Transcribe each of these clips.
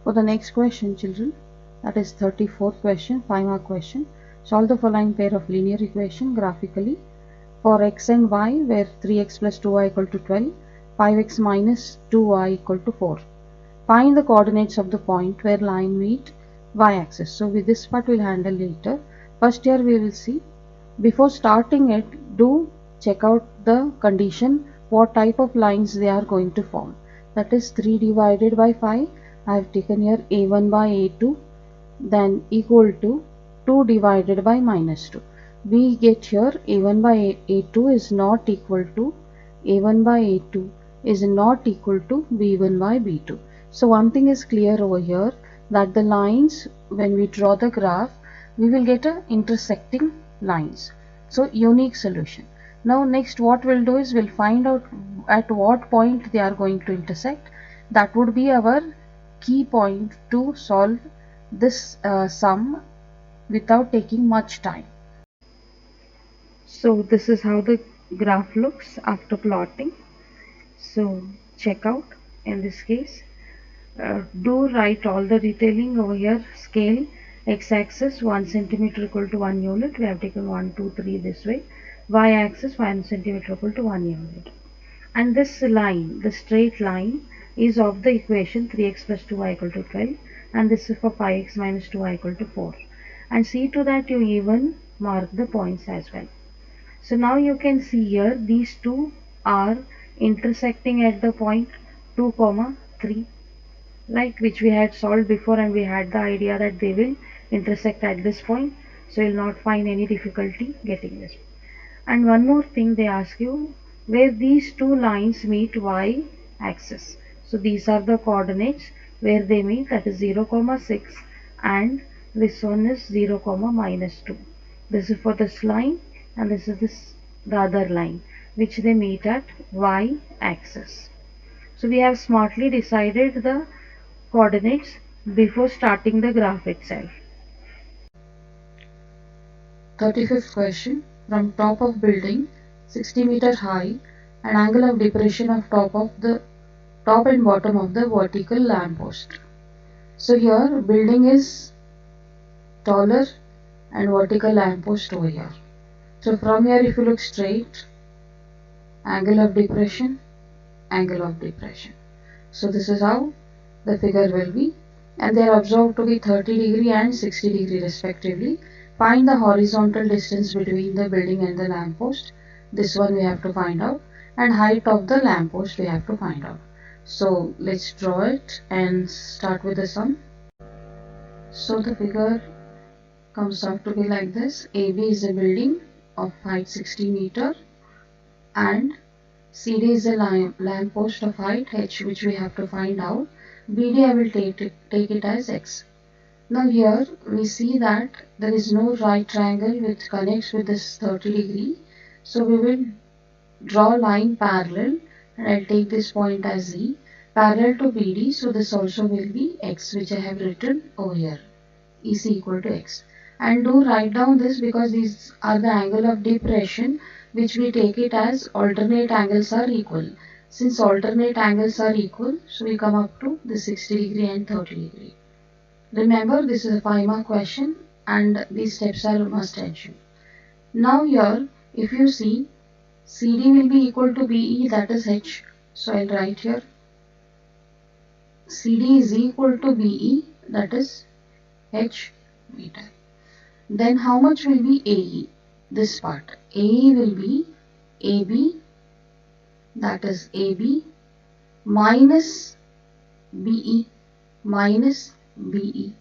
For the next question, children, that is 34th question, 5-mark question. Solve the following pair of linear equation graphically for x and y, where 3x plus 2y equal to 12, 5x minus 2y equal to 4. Find the coordinates of the point where line meet y-axis. So with this part we'll handle later. First here we will see. Before starting it, do check out the condition, what type of lines they are going to form. That is 3 divided by 5. I have taken here a1 by a2, then equal to 2 divided by minus 2. We get here a1 by a2 is not equal to a1 by a2 is not equal to b1 by b2. So one thing is clear over here, that the lines, when we draw the graph, we will get a intersecting lines. So unique solution. Now next what we'll do is we'll find out at what point they are going to intersect. That would be our key point to solve this sum without taking much time. So this is how the graph looks after plotting. So check out in this case. Do write all the detailing over here. Scale x-axis 1 centimeter equal to 1 unit. We have taken 1, 2, 3 this way. Y-axis 1 centimeter equal to 1 unit. And this line, the straight line, is of the equation 3x plus 2y equal to 12, and this is for 5x minus 2y equal to 4. And see to that you even mark the points as well. So now you can see here these two are intersecting at the point 2, 3, right, which we had solved before, and we had the idea that they will intersect at this point, so you will not find any difficulty getting this. And one more thing, they ask you where these two lines meet y axis. So these are the coordinates where they meet, that is 0, 6, and this one is 0, minus 2. This is for this line, and this is the other line which they meet at y axis. So we have smartly decided the coordinates before starting the graph itself. 35th question. From top of building 60 meter high, an angle of depression of top and bottom of the vertical lamppost. So here building is taller and vertical lamppost over here. So from here if you look straight, angle of depression, angle of depression. So this is how the figure will be, and they are observed to be 30 degree and 60 degree respectively. Find the horizontal distance between the building and the lamppost. This one we have to find out, and height of the lamppost we have to find out. So let's draw it and start with the sum. So the figure comes out to be like this. AB is a building of height 60 meter, and CD is a lamppost of height h, which we have to find out. BD I will take it as x. Now here we see that there is no right triangle which connects with this 30 degree. So we will draw line parallel, and I'll take this point as Z, parallel to BD. So this also will be x, which I have written over here, is equal to x. And do write down this because these are the angle of depression, which we take it as alternate angles are equal. Since alternate angles are equal, so we come up to the 60 degree and 30 degree. Remember, this is a 5-mark question and these steps are must mention. Now here, if you see, CD will be equal to BE, that is H. So I'll write here CD is equal to BE, that is H meter. Then how much will be AE? This part. AE will be AB, that is AB, minus BE, minus BE.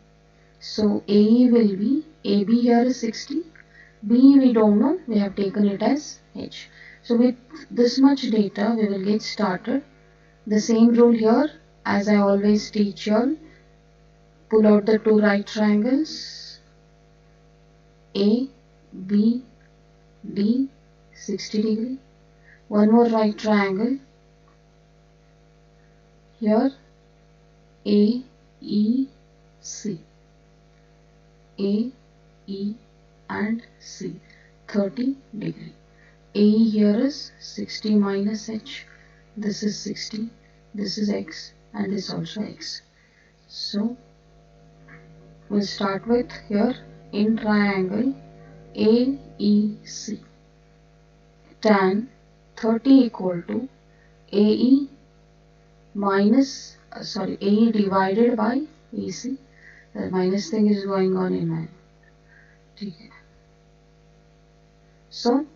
So AE will be, AB here is 60, BE we don't know, we have taken it as H. So with this much data we will get started. The same rule here, as I always teach you all, pull out the two right triangles, A, B, D, 60 degree. One more right triangle here, A, E, C. A, E and C, 30 degree. AE here is 60 minus H. This is 60, this is X, and this also X. So we'll start with here in triangle AEC, tan 30 equal to AE minus AE divided by AC. The minus thing is going on in my. Okay. So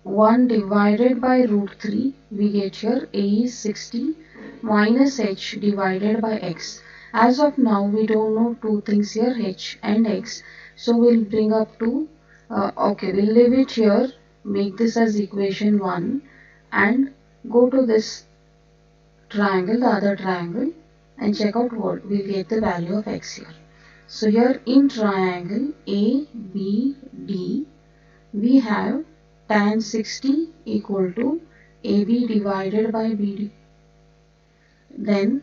1 divided by root 3, we get here A is 60 minus H divided by X. As of now, we don't know two things here, H and X. So we'll bring up to, we'll leave it here, make this as equation 1 and go to this triangle, the other triangle, and check out what we'll get the value of X here. So here in triangle ABD, we have tan 60 equal to AB divided by BD. Then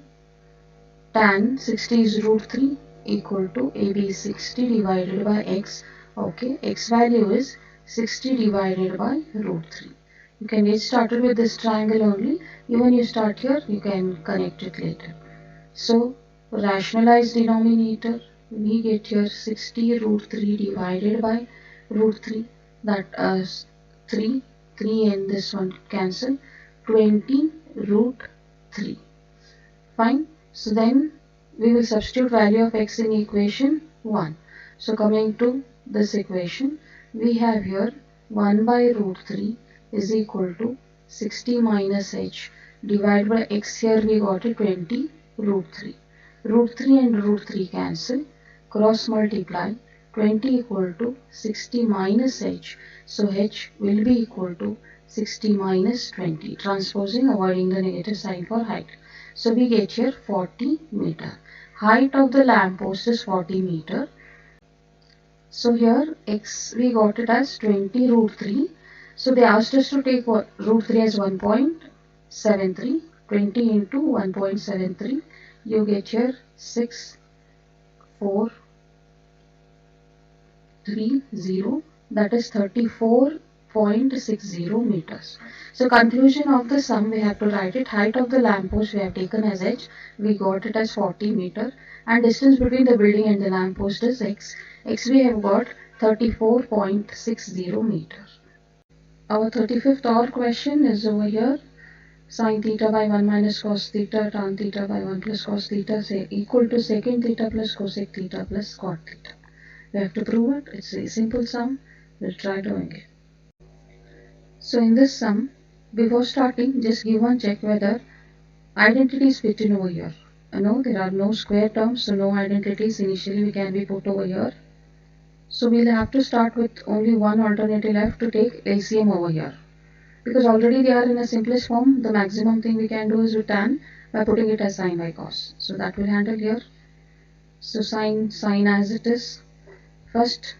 tan 60 is root 3 equal to AB 60 divided by X. Okay, X value is 60 divided by root 3. You can get started with this triangle only. Even you start here, you can connect it later. So rationalize denominator. We get here 60 root 3 divided by root 3. That is 3 and this one cancel, 20 root 3. Fine. So then we will substitute value of X in equation 1. So coming to this equation, we have here 1 by root 3 is equal to 60 minus H divided by X. Here we got it 20 root 3. Root 3 and root 3 cancel, cross multiply, 20 equal to 60 minus H. So H will be equal to 60 minus 20. Transposing, avoiding the negative sign for height. So we get here 40 meter. Height of the lamp post is 40 meter. So here X we got it as 20 root 3. So they asked us to take root 3 as 1.73. 20 into 1.73. You get here 6430, that is 34.60 meters. So conclusion of the sum, we have to write it. Height of the lamppost we have taken as H, we got it as 40 meter, and distance between the building and the lamppost is X. X we have got 34.60 meters. Our 35th hour question is over here. Sin theta by 1 minus cos theta tan theta by 1 plus cos theta say equal to secant theta plus cosec theta plus cot theta. We have to prove it. It's a simple sum. We'll try doing it. So in this sum, before starting, just give one check whether identity is fit in over here. No, there are no square terms, so no identities initially we can be put over here. So we'll have to start with only one alternative left to take LCM over here. Because already they are in a simplest form, the maximum thing we can do is with tan by putting it as sin by cos. So that will handle here. So sin as it is. First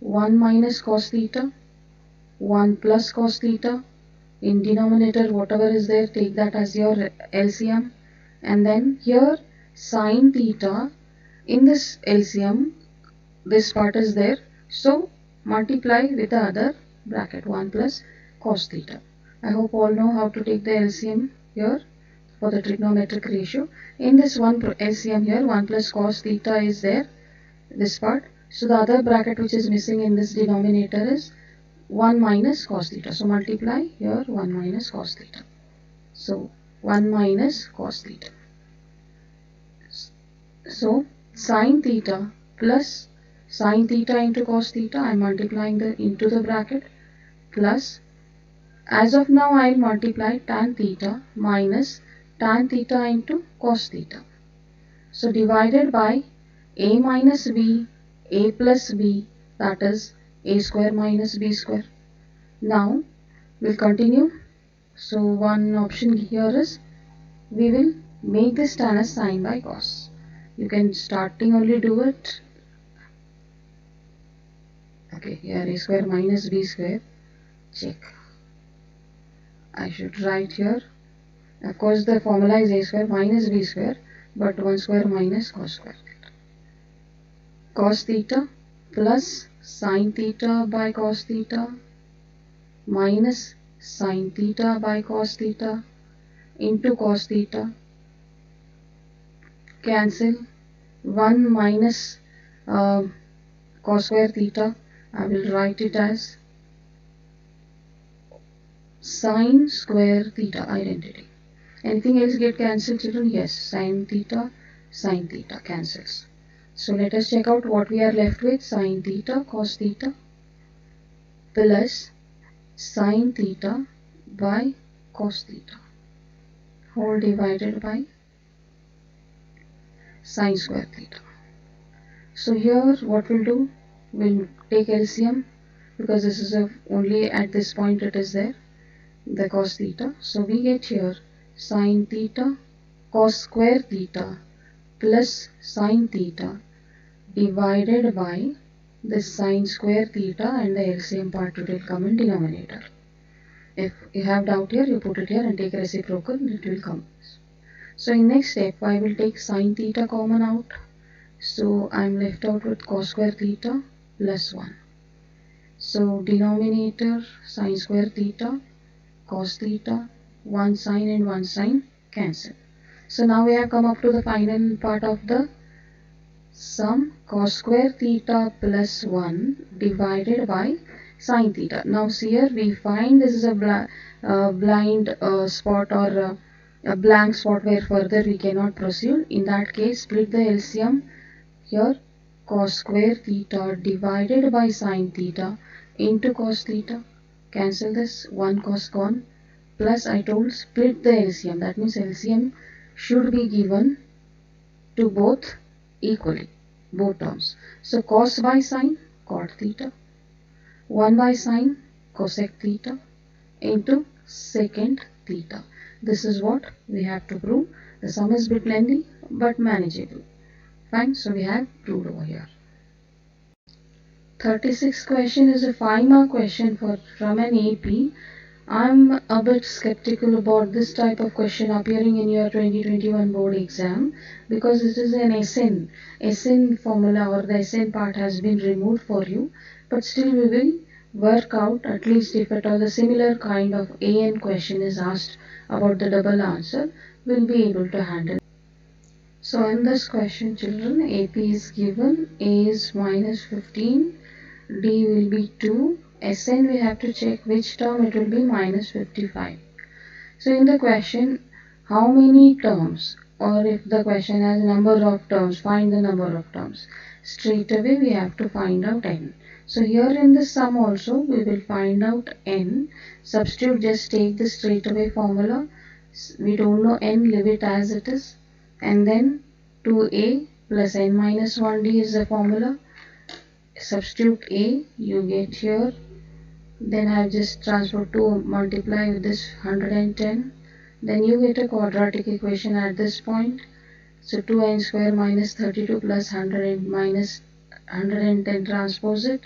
1 minus cos theta, 1 plus cos theta. In denominator whatever is there, take that as your LCM. And then here sin theta, in this LCM this part is there. So multiply with the other bracket 1 plus cos theta. I hope all know how to take the LCM here for the trigonometric ratio. In this one LCM here, 1 plus cos theta is there, this part. So the other bracket which is missing in this denominator is 1 minus cos theta. So multiply here 1 minus cos theta. So 1 minus cos theta. So sin theta plus sin theta into cos theta, I am multiplying into the bracket, plus as of now I will multiply tan theta minus tan theta into cos theta. So divided by a minus b, a plus b, that is a square minus b square. Now we'll continue. So one option here is we will make this tan as sin by cos. You can starting only do it. Okay, here a square minus b square. Check. I should write here. Of course, the formula is a square minus b square, but 1 square minus cos square theta. Cos theta plus sin theta by cos theta minus sin theta by cos theta into cos theta cancel 1 minus cos square theta. I will write it as sine square theta identity. Anything else get cancelled, children? Yes, sine theta cancels. So let us check out what we are left with. Sine theta cos theta plus sine theta by cos theta whole divided by sine square theta. So here what we'll do, we'll take LCM because this is only at this point it is there, the cos theta. So we get here sine theta cos square theta plus sine theta divided by the sine square theta, and the LCM part will come in denominator. If you have doubt here, you put it here and take reciprocal, it will come. So in next step I will take sine theta common out. So I am left out with cos square theta plus 1. So denominator sine square theta cos theta, 1 sine and 1 sine cancel. So now we have come up to the final part of the sum, cos square theta plus 1 divided by sine theta. Now here we find this is a blind spot or a blank spot where further we cannot proceed. In that case, split the LCM here, cos square theta divided by sine theta into cos theta. Cancel this, 1 cos gone, plus I told split the LCM. That means LCM should be given to both equally, both terms. So cos by sine, cot theta, 1 by sine, cosec theta into secant theta. This is what we have to prove. The sum is a bit lengthy but manageable. Fine, so we have proved over here. 36th question is a 5-mark question from an AP. I'm a bit skeptical about this type of question appearing in your 2021 board exam because it is an SN formula, or the SN part has been removed for you, but still we will work out, at least if at all the similar kind of AN question is asked about the double answer, we'll be able to handle. So in this question, children, AP is given, A is minus 15, D will be 2, SN we have to check which term, it will be minus 55. So in the question, how many terms, or if the question has number of terms, find the number of terms. Straight away we have to find out n. So here in the sum also we will find out n. Substitute, just take the straight away formula. We don't know n, leave it as it is. And then 2a plus n minus 1d is the formula. Substitute a, you get here. Then I have just transferred 2, multiply with this 110. Then you get a quadratic equation at this point. So 2n square minus 32 plus 100 minus 110, transpose it.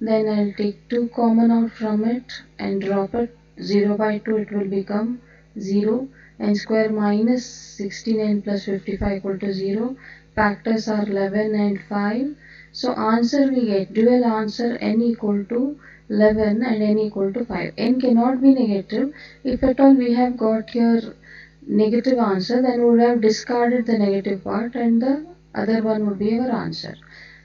Then I'll take 2 common out from it and drop it. 0 by 2 it will become 0. N square minus 16n plus 55 equal to 0. Factors are 11 and 5. So answer we get dual answer, n equal to 11 and n equal to 5. N cannot be negative. If at all we have got here negative answer, then we would have discarded the negative part and the other one would be our answer.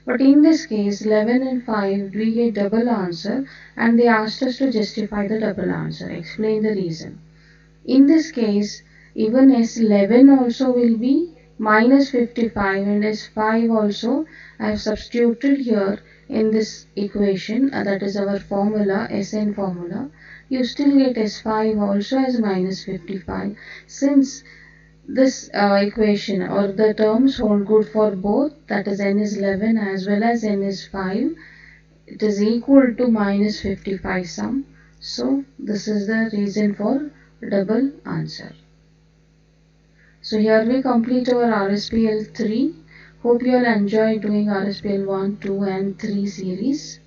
But in this case 11 and 5 we get double answer, and they asked us to justify the double answer. Explain the reason. In this case even S11 also will be minus 55 and S5 also I have substituted here in this equation, that is our formula, SN formula. You still get S5 also as minus 55. Since this equation or the terms hold good for both, that is n is 11 as well as n is 5, it is equal to minus 55 sum. So this is the reason for double answer. So here we complete our RSPL 3. Hope you all enjoy doing RSPL 1, 2 and 3 series.